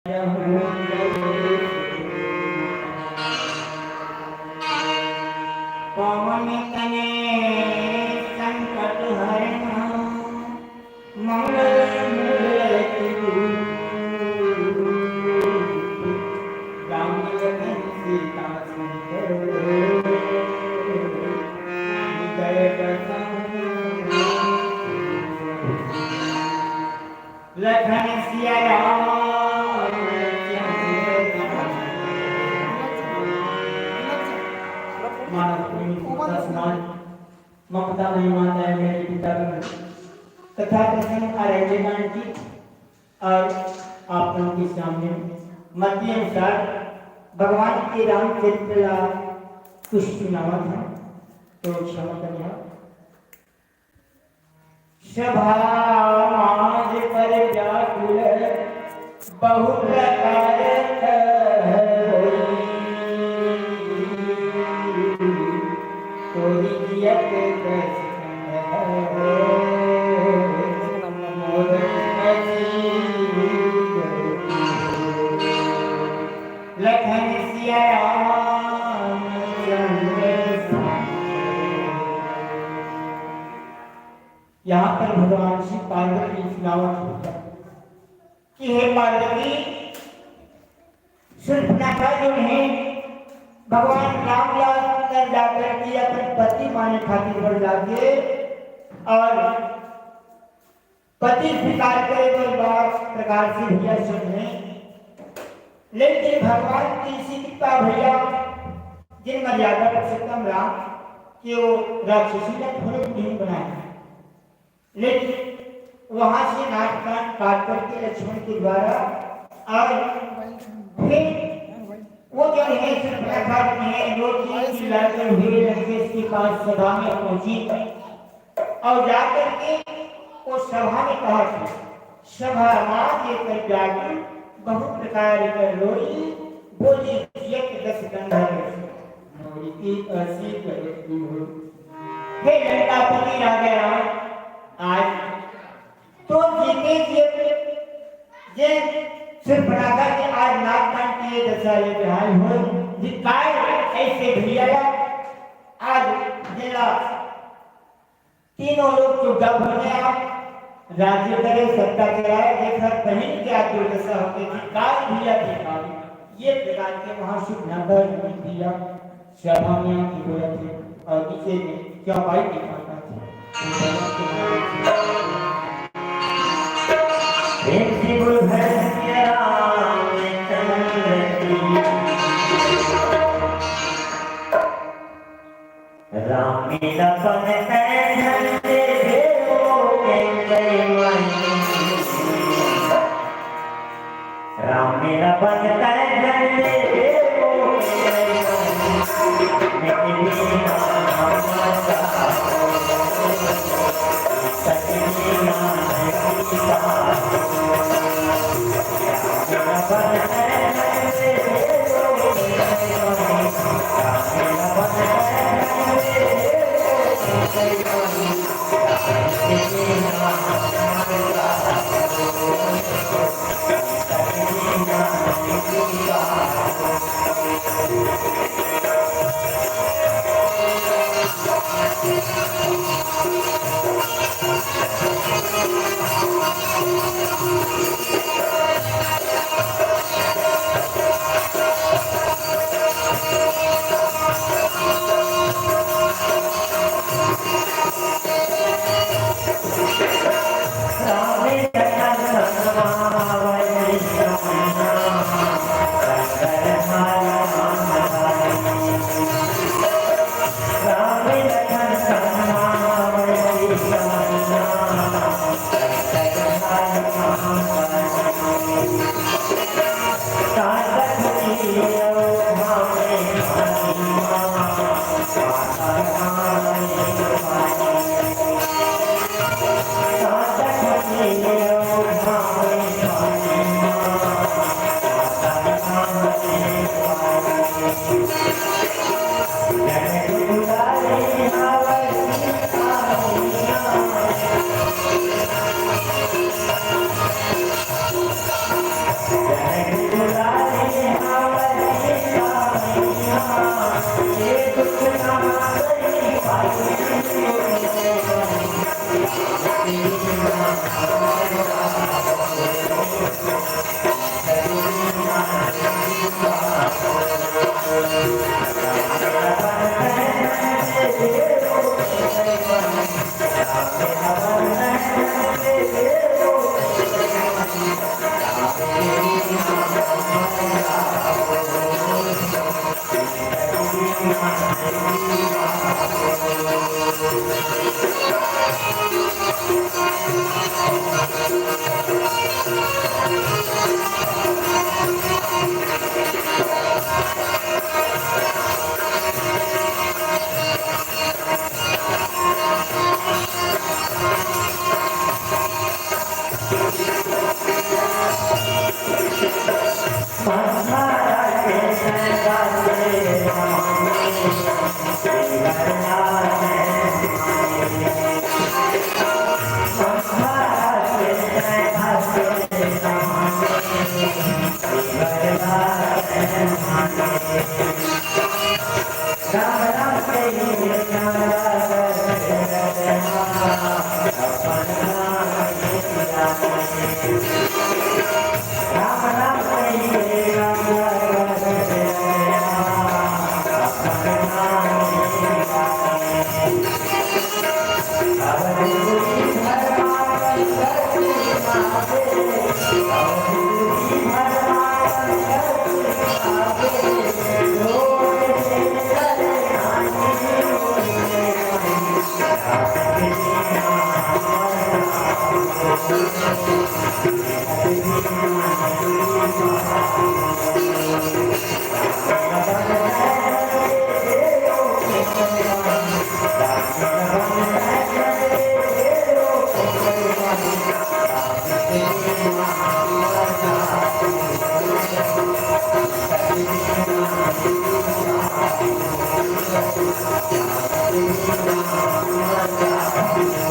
पवन तने संकट हरण मंगल मूर्ति राम लखन सीता सुंदर हृदय लखन सिया राम ममता नहीं मानता है मेरे पिता तथा कथन आराधना की और आप लोगों के सामने मध्य अनुसार भगवान के रामचरित्र का कुछ सुनावा था तो क्षमा करना। सभा पर व्याकुल बहु प्रकार यहाँ पर भगवान श्री पार्वती सुनावत होता कि हे पार्वती शूर्पणखा जो है भगवान राम ने जाकर के अपने पति माने खातिर पर जाके और पति स्वीकार करे तो बात प्रकार से भैया सुने लेकिन भगवान की इसी कृपा भैया जिन मर्यादा पुरुषोत्तम राम कि वो राक्षसी का थोड़े नहीं बनाए लेकिन वहां से नाक कान काट करके लक्ष्मण के द्वारा और फिर वो जो है लड़के हुए लंकेश के पास सभा में पहुंची और जाकर के वो सभा में कहा कि सभा माँ कर जागी बहु प्रकार कर रोई बोली एक 10 गंधर्व की ऐसी करती हो हे लंकापति राजा राम आज तो जीते जे शूर्पणखा के आज नाक कान किए दशा हाल हो जिकाय ऐसे भैया आज जिला तीनों लोग चुप हो गए आप राज्य करे सत्ता चलाए देखा बहन क्या दुर्दशा होती थी काल भैया थे ये प्रकार के वहां शूर्पणखा भैया सभा में की बोले थे और पीछे में क्या पाई की पाता थे राम मेरा पन धनते राम मेरा पन धनते Thank you.